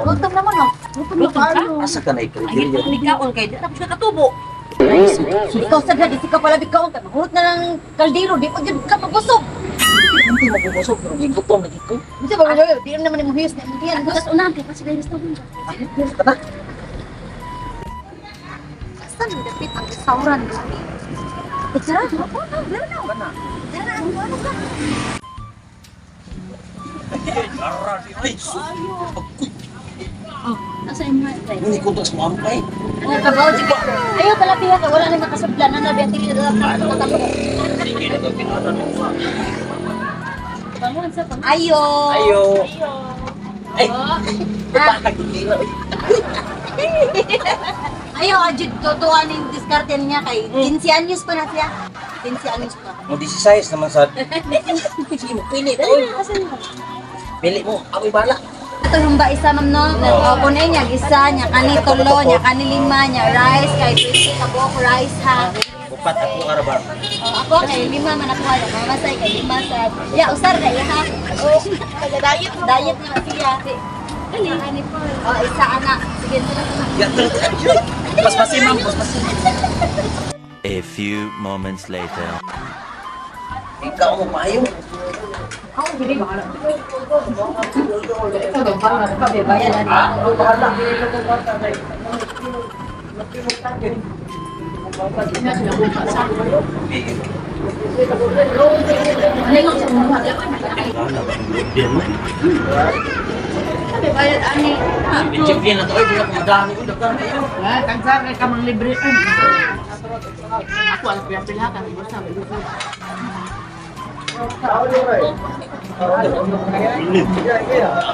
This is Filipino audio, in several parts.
Gutom naman oh. Gutom na kayo. Asa ka na ikaw? Ay, ito nikaon kay di tapos ka katubo. Ikaw sa gadi, ka pala bikaw ka. Mahurot na ng kaldero, di pa dyan ka mabusog. Hindi mo bubusog, pero may gutom na dito. Bisa ba kayo? Di naman yung mahiyos na hindi yan. Tapos unahan kay kasi dahil sa tawon. Kada. Saan yung dapit ang restaurant? Tara, Oh, nasa imo tay. Hindi ko tas mo pa eh. oh, kabaw, sige. Ayaw pala piha ka, wala nang makasublan na nabi. Ang tingin na Bangon sa pang. Ayo. Ayo. Ay. Bakit nagtira? Ayaw, ajud tutuan yung diskarte niya kay 15 anyos pa na siya. 15 anyos pa. Mo 16 naman sa Sige mo, pili. Dali na, asan mo? pili mo. Ako'y bala. Ito yung ba isa ma'am no? Kunay niya, isa niya, kani tulo niya, kani lima niya, rice, kay 20 ka buok rice ha. Upat ako karaba. Ako kay lima man ako wala, mamasay kay lima sa. Ya, usar na ya ha. Taga-diet. Diet na siya. Kani po. Oh, isa anak. Sige, sila ko na. Ya tuloy. Pas pasin ma'am, pas pasin. A few moments later. Ikaw mo maayo. Ako, hindi ba? Ito daw, parang nagpabibayan na. Champion na to ay bila ko madami ko dagan na yun. Kansa kay ka mang libre. Ako ang pila ka ni boss na.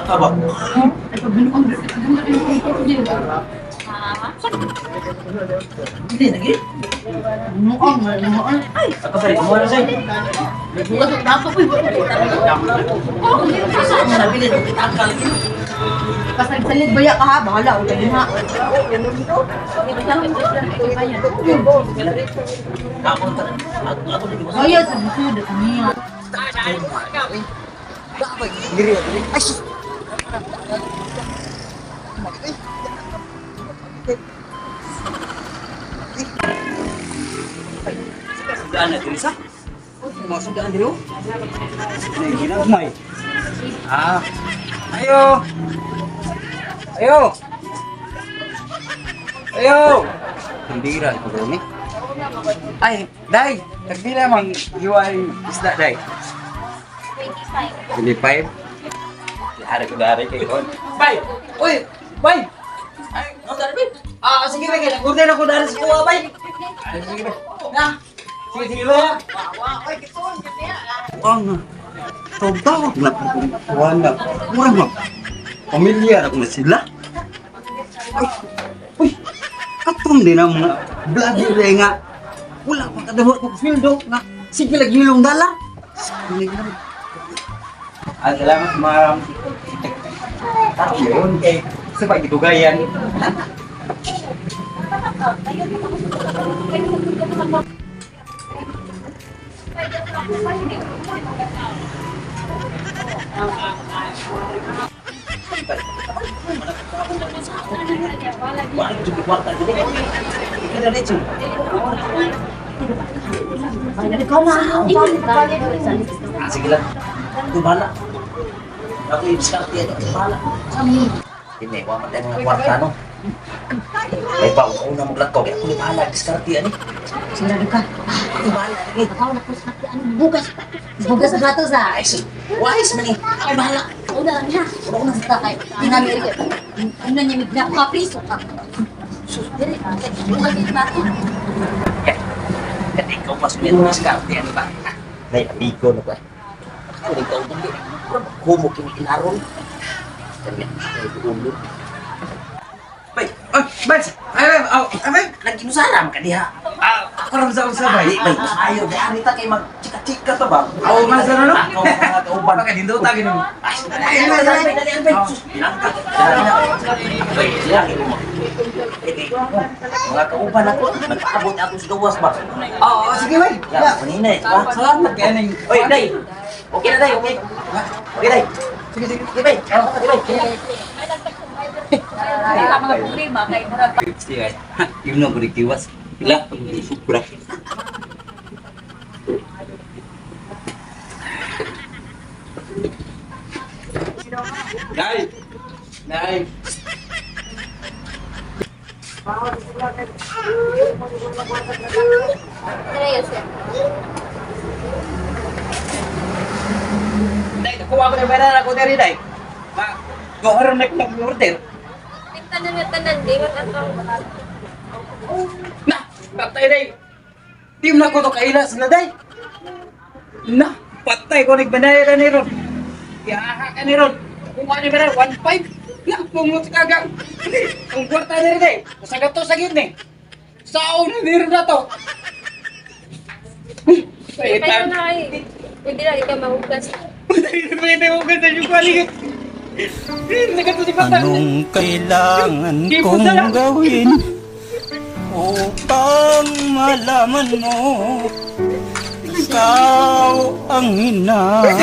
Aba. Hindi lagi. Muong. Ay, Apa say? Mo na say. bukas ang tato ko. Sabi ni kita lagi. Pas nagsalit baya ka ha, bahala o din ha. Ako ako di mo. Ayaw, sa bisud, kaniya. Diri diri. Ay. Sudah na diri sa. Masuk daan diri. Ini gina umay. Ah. Ayo. Ayo. Ayo. Tindira ko ni. Ay, dai. Tagdila mang hiway isda dai. 25. Ada ko dari kay kon. Bay. Uy, bay. Ay, no dari bay. Ah, sige bay, order ako dari sa kuha bay. Ay, sige bay. Na. Sige, sige bay. Oy, kiton kaya. Ang tawag na wala. Mura mo. Pamilyar ako na sila. Uy, katong din ang mga vlogger nga. Wala pa kadawat ko fieldo nga. Sige lagi yung dala. Salamat ma'am. Yun eh. Sabay gitugayan. Sige lang. Ito bala. Ako yung diskarte yan. Ito bala. Hindi, wala man tayo mga kwarta, no? May pa, una mong lagkaw. Kaya ako yung bala. Diskarte yan, eh. Sigurado ka. Ito bala. Ako na po sa bukas. Bukas sa gato sa. Ay, sus. Wise man, eh. Ako bala. Una lang ha. Una sa takay. Dinami rin. Una niya may nakapriso ka. Dili, bukas yung gato. Kasi ikaw mas may diskarte yan, ba? Nay, amigo na ba? Ako rin ikaw dun, eh. Humok yung inaron. Kanya, ay, ulo. Bay, oh, bay, ay, nag-inusaram ka diha. Ako ram sa usabay. Bay, ayaw, dahil ta kay mag-chika-chika to ba? Ako man sa ano? Ako mga kauban. Baka dindo tagin mo. Ay, dali, bay. Pinangkat. Bay, silaki mo. Mga kauban ako, nagpaabot ako sa gawas ba? Oo, sige bay. Ya, manina eh. Salamat kaya ning. Oy, day. Okay na day, okay. Okay day. sige, bay. Oh, sige, bay. Wala mga problema kay murag Sige, bay. Yung na ko nagtiwas. Ila, sobra. Nay! Nay! Serious yan. Nay, nakuha ko na yung pera ako diri, Nay. Goharon na ko mag-order. Tingnan na tanan, di ba atong Na! Patay, Nay! Di mo na ko to kailas na, Nay! Na! Patay ko nagbanaya ni Ron. Iyaha ka ni Ron. Kung ano yung pera, 1.5. Na! Pungot ka gang. Ang kwarta na rin, Nay. Masagat to sa gid ni. Sao na ni Ron na to. Kaya na ay. Pwede na ikaw mahugas. Patay na pwede mo ganda yung paligid. Nagato si Patay. Anong kailangan Di po kong na- gawin upang malaman mo ikaw ang hinama